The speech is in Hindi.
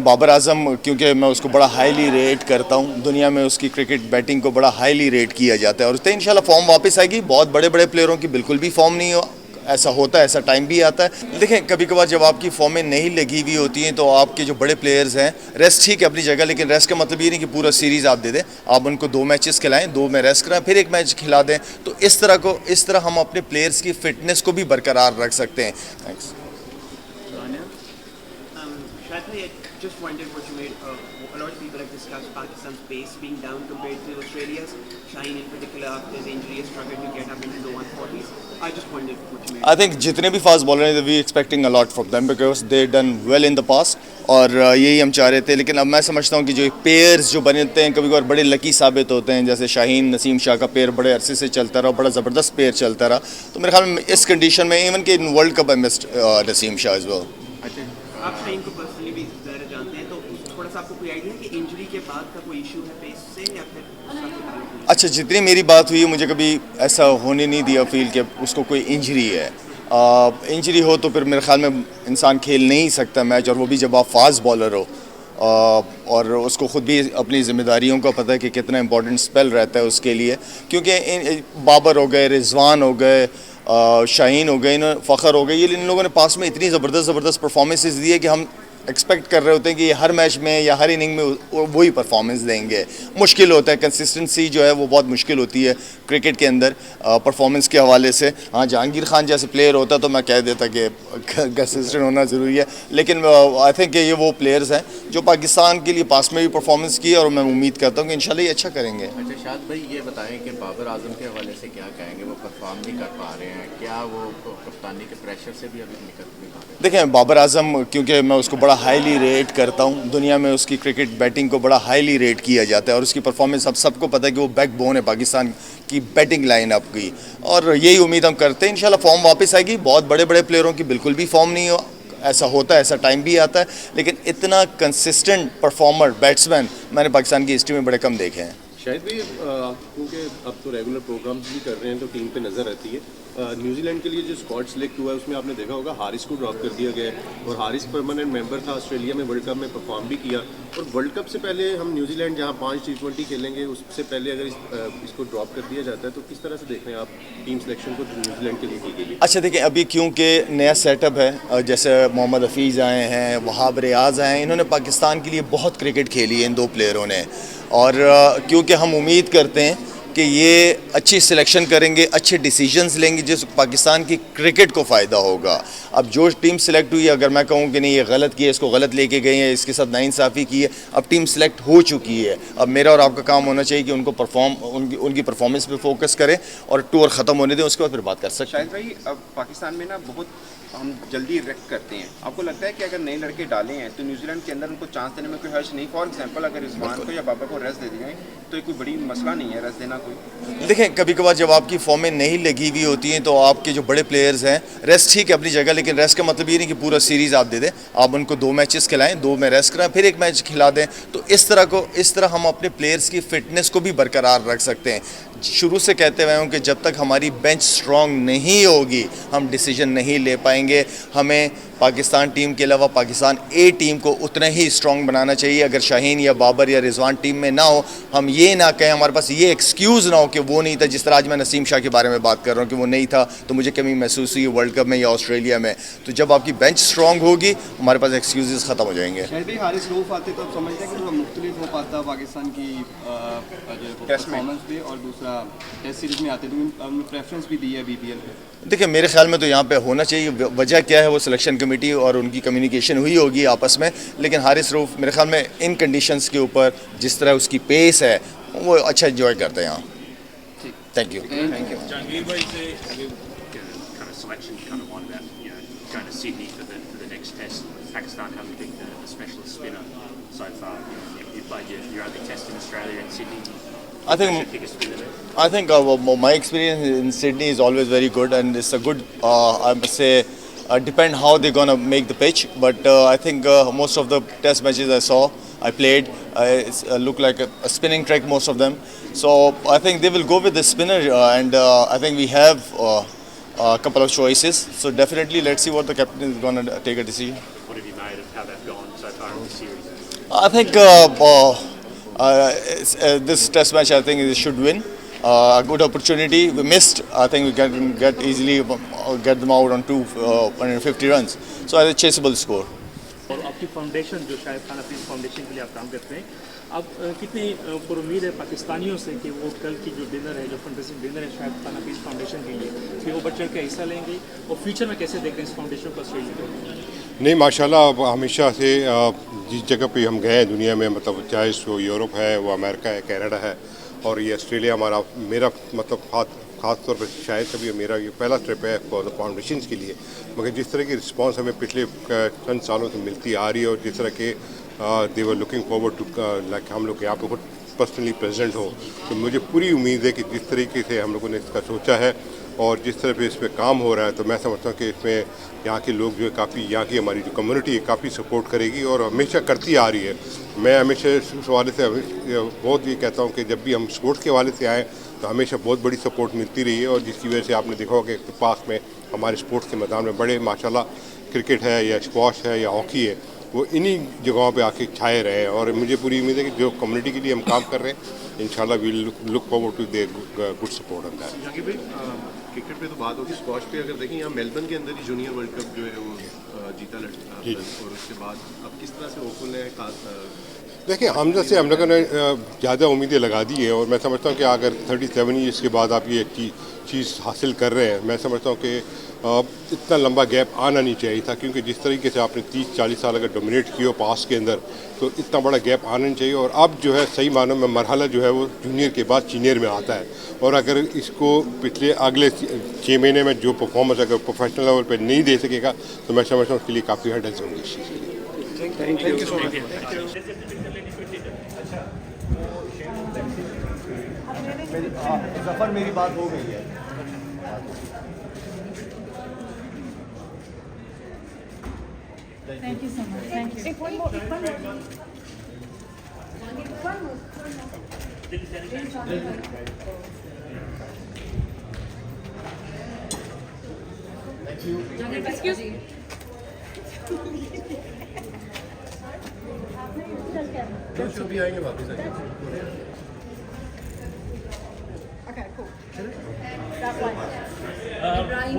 बाबर आजम, क्योंकि मैं उसको बड़ा हाईली रेट करता हूँ, दुनिया में उसकी क्रिकेट बैटिंग को बड़ा हाईली रेट किया जाता है और उससे इंशाल्लाह फॉर्म वापस आएगी। बहुत बड़े बड़े प्लेयरों की बिल्कुल भी फॉर्म नहीं हो, ऐसा होता है, ऐसा टाइम भी आता है। देखें, कभी कभार जब आपकी फॉर्में नहीं लगी हुई होती हैं तो आपके जो बड़े प्लेयर्स हैं, रेस्ट ठीक है अपनी जगह, लेकिन रेस्ट का मतलब ये नहीं कि पूरा सीरीज़ आप दे दें। आप उनको 2 मैचेस खिलाएं, 2 में रेस्ट कराएं, फिर 1 मैच खिला दें। तो इस तरह हम अपने प्लेयर्स की फिटनेस को भी बरकरार रख सकते हैं। Thanks. Shahid bhai, I just wondered what you made. A lot of people have discussed Pakistan's pace being down compared to Australia's. Shaheen in particular, after his injury, has struggled to get up into the 140s. I just wondered what you made. I think जितने भी फास्ट बॉलर हैं we expecting a lot from them because they done well in the past और यही हम चाह रहे थे। लेकिन अब मैं समझता हूँ कि जो पेयर्स जो बनते हैं कभी कभार बड़े लकी साबित होते हैं, जैसे शाहीन नसीम शाह का पेयर बड़े अरसे से चलता रहा, बड़ा ज़बरदस्त पेयर चलता रहा। तो मेरे ख्याल में इस कंडीशन में इवन के in world cup I missed Naseem Shah as well. आप शाहीन को पर्सनली भी ज़्यादा जानते हैं, तो थोड़ा सा आपको कोई आइडिया है कि इंजरी के बाद का कोई इशू है पेस से या फिर उसका कोई ताल्लुक नहीं? अच्छा, जितनी मेरी बात हुई है मुझे कभी ऐसा होने नहीं दिया फील कि उसको कोई इंजरी है। इंजरी हो तो फिर मेरे ख्याल में इंसान खेल नहीं सकता मैच, और वो भी जब आप फास्ट बॉलर हो। और उसको ख़ुद भी अपनी ज़िम्मेदारियों का पता है कि कितना इंपॉर्टेंट स्पेल रहता है उसके लिए, क्योंकि बाबर हो गए, रिजवान हो गए, शाहीन हो गए, फ़खर हो गए, ये इन लोगों ने पास में इतनी ज़बरदस्त परफॉर्मेंसेस दी है कि हम एक्सपेक्ट कर रहे होते हैं कि हर मैच में या हर इनिंग में वही परफॉर्मेंस देंगे। मुश्किल होता है, कंसिस्टेंसी जो है वो बहुत मुश्किल होती है क्रिकेट के अंदर परफॉर्मेंस के हवाले से। हाँ, जहांगीर खान जैसे प्लेयर होता तो मैं कह देता कि कंसिस्टेंट होना ज़रूरी है, लेकिन आई थिंक ये वो प्लेयर्स हैं जो पाकिस्तान के लिए पास में भी परफॉर्मेंस की है और मैं उम्मीद करता हूँ कि इंशाल्लाह ये अच्छा करेंगे। अच्छा शाद भाई, ये बताएं कि बाबर आजम के हवाले से क्या कहेंगे? वो परफॉर्म नहीं कर पा रहे हैं, क्या वो कप्तानी के प्रेशर से भी अभी निकल नहीं पा रहे? देखें, बाबर आजम, क्योंकि मैं उसको बड़ा हाईली रेट करता हूँ, दुनिया में उसकी क्रिकेट बैटिंग को बड़ा हाईली रेट किया जाता है और उसकी परफॉर्मेंस अब सबको पता है कि वो बैकबोन है पाकिस्तान की बैटिंग लाइन अप की, और यही उम्मीद हम करते हैं इंशाल्लाह फॉर्म वापस आएगी। बहुत बड़े बड़े प्लेयरों की बिल्कुल भी फॉर्म नहीं हो, ऐसा होता है, ऐसा टाइम भी आता है, लेकिन इतना कंसिस्टेंट परफॉर्मर बैट्समैन मैंने पाकिस्तान की हिस्ट्री में बड़े कम देखे हैं। शायद भी क्योंकि अब तो रेगुलर प्रोग्राम्स भी कर रहे हैं तो टीम पे नज़र रहती है। न्यूजीलैंड के लिए जो स्क्वाड सिलेक्ट हुआ है उसमें आपने देखा होगा हारिस को ड्रॉप कर दिया गया है, और हारिस परमानेंट मेंबर था, ऑस्ट्रेलिया में वर्ल्ड कप में परफॉर्म भी किया। और वर्ल्ड कप से पहले हम न्यूजीलैंड जहां 5 T20 खेलेंगे उससे पहले अगर इसको ड्रॉप कर दिया जाता है तो किस तरह से देख रहे हैं आप टीम सिलेक्शन को न्यूजीलैंड के लिए की गई? अच्छा, देखिए, अभी क्योंकि नया सेटअप है, जैसे मोहम्मद हफीज़ आए हैं, वहाब रियाज आए हैं, इन्होंने पाकिस्तान के लिए बहुत क्रिकेट खेली है इन 2 प्लेयरों ने, और क्योंकि हम उम्मीद करते हैं कि ये अच्छी सिलेक्शन करेंगे, अच्छे डिसीजंस लेंगे जिस पाकिस्तान की क्रिकेट को फ़ायदा होगा। अब जो टीम सेलेक्ट हुई है, अगर मैं कहूँ कि नहीं ये गलत किया, इसको गलत लेके गए हैं, इसके साथ नाइंसाफ़ी की है, अब टीम सेलेक्ट हो चुकी है। अब मेरा और आपका काम होना चाहिए कि उनको उनकी परफॉर्मेंस पे फोकस करें और टूर ख़त्म होने दें, उसके बाद फिर बात कर सकते हैं। शाहिद भाई, अब पाकिस्तान में ना बहुत हम जल्दी रिएक्ट करते हैं। आपको लगता है कि अगर नए लड़के डाले हैं तो न्यूजीलैंड के अंदर उनको चांस देने में कोई हर्ज नहीं? फॉर एग्जांपल, अगर रिजवान को या बाबर को रेस्ट दे दिया तो ये कोई बड़ी मसला नहीं है रेस्ट देना कोई? देखें, कभी कभार जब आपकी फॉर्में नहीं लगी हुई होती हैं तो आपके जो बड़े प्लेयर्स हैं, रेस्ट ठीक है अपनी जगह, लेकिन रेस्ट का मतलब ये नहीं कि पूरा सीरीज़ आप दे दें। आप उनको 2 मैचेस खिलाएं, 2 में रेस्ट कराएं, फिर 1 मैच खिला दें। तो इस तरह हम अपने प्लेयर्स की फिटनेस को भी बरकरार रख सकते हैं। शुरू से कहते हुए हूँ कि जब तक हमारी बेंच स्ट्रॉन्ग नहीं होगी हम डिसीजन नहीं ले पाएंगे। हमें पाकिस्तान टीम के अलावा पाकिस्तान ए टीम को उतना ही स्ट्रॉन्ग बनाना चाहिए। अगर शाहीन या बाबर या रिजवान टीम में ना हो, हम ये ना कहें, हमारे पास ये एक्सक्यूज़ ना हो कि वो नहीं था। जिस तरह आज मैं नसीम शाह के बारे में बात कर रहा हूँ कि वो नहीं था तो मुझे कमी महसूस हुई वर्ल्ड कप में या ऑस्ट्रेलिया में। तो जब आपकी बेंच स्ट्रॉन्ग होगी हमारे पास एक्सक्यूज़ ख़त्म हो जाएंगे। शायद भी हारिस रऊफ आते तो आप समझते हैं कि थोड़ा मुख्तलिफ हो पाता पाकिस्तान की परफॉर्मेंस भी, और दूसरा टेस्ट सीरीज़ में आते तो उन्होंने प्रेफरेंस भी दी है BPL पे। देखिए, मेरे ख्याल में तो यहाँ पे होना चाहिए। वजह क्या है, वो सिलेक्शन कमेटी और उनकी कम्युनिकेशन हुई होगी आपस में, लेकिन हारिस रऊफ मेरे ख्याल में इन कंडीशंस के ऊपर जिस तरह उसकी पेस है वो अच्छा एंजॉय करते हैं यहाँ। Thank you. Jahangir bhai say kind of selection kind of on about going to Sydney for the next test. Pakistan haven't picked a specialist spinner so far. You played your only test in Australia and Sydney. I think my experience in Sydney is always very good, and it's a good, I must say, depend how they're gonna make the pitch. But I think most of the test matches I played, it's look like a spinning track, most of them. So I think they will go with the spinner, and I think we have a couple of choices. So definitely, let's see what the captain is gonna take a decision. What have you made of how they've gone so far in the series? I think this test match, I think, should win. A good opportunity. We missed. I think we can get easily get them out on 250 runs. So I think chaseable score. और आपकी फाउंडेशन जो शायद खान हफीज़ फाउंडेशन के लिए आप काम करते हैं, आप कितनी पर उम्मीद है पाकिस्तानियों से कि वो कल की जो डिनर है, जो फंड्रेजिंग डिनर है शायद खान हफीज़ फाउंडेशन के लिए, कि वो बढ़ चढ़ के हिस्सा लेंगे और फ्यूचर में कैसे देख रहे हैं इस फाउंडेशन को ऑस्ट्रेलिया में? नहीं, माशाल्लाह अब हमेशा से जिस जगह पे हम गए दुनिया में, मतलब चाहे वो यूरोप है, वो अमेरिका है, कनाडा है और ये ऑस्ट्रेलिया मेरा मतलब ख़ास तौर पर शायद कभी मेरा ये पहला ट्रिप है फाउंडेशन के लिए। मगर जिस तरह की रिस्पांस हमें पिछले चंद सालों से मिलती आ रही है और जिस तरह के they were looking forward to like हम लोग यहाँ पे खुद पर्सनली प्रेजेंट हो, तो मुझे पूरी उम्मीद है कि जिस तरीके से हम लोगों ने इसका सोचा है और जिस तरह पे इस पर काम हो रहा है, तो मैं समझता हूँ कि इसमें यहाँ के लोग जो है काफ़ी, यहाँ की हमारी जो कम्युनिटी है काफ़ी सपोर्ट करेगी और हमेशा करती आ रही है। मैं हमेशा इस हवाले से बहुत ये कहता हूँ कि जब भी हम स्पोर्ट्स के हवाले से आए तो हमेशा बहुत बड़ी सपोर्ट मिलती रही है और जिसकी वजह से आपने देखा होगा कि पास में हमारे स्पोर्ट्स के मैदान में बड़े माशाल्लाह क्रिकेट है या स्क्वॉश है या हॉकी है, वो इन्हीं जगहों पे आके छाए रहे हैं और मुझे पूरी उम्मीद है कि जो कम्युनिटी के लिए हम काम कर रहे हैं इंशाल्लाह we look forward to their good support on that. Zakir भाई, क्रिकेट पे तो बात होगी, स्क्वॉश पे अगर देखें यहाँ मेलबर्न के अंदर ही जूनियर वर्ल्ड कप जो है वो जीता और उसके बाद अब किस तरह से होपफुल है? देखिए, हम लोगों ने ज़्यादा उम्मीदें लगा दी है और मैं समझता हूँ कि अगर 37 ईयर्स के बाद आप ये चीज़ हासिल कर रहे हैं, मैं समझता हूँ कि इतना लंबा गैप आना नहीं चाहिए था, क्योंकि जिस तरीके से आपने 30-40 साल अगर डोमिनेट किया हो पास के अंदर, तो इतना बड़ा गैप आना नहीं चाहिए। और अब जो है सही मानों में मरहला जो है वो जूनियर के बाद सीनियर में आता है और अगर इसको पिछले अगले 6 महीने में जो परफॉर्मेंस अगर प्रोफेशनल लेवल पर नहीं दे सकेगा तो मैं समझता हूँ उसके लिए काफ़ी हर्डल्स होंगे इस चीज़ के लिए। Thank you so much. Zafar, मेरी बात हो गई है। Thank you so much. Thank you. One more. Thank you. Excuse me. तो भी आएंगे वापस आएंगे। Okay, cool. That one. Ibrahim,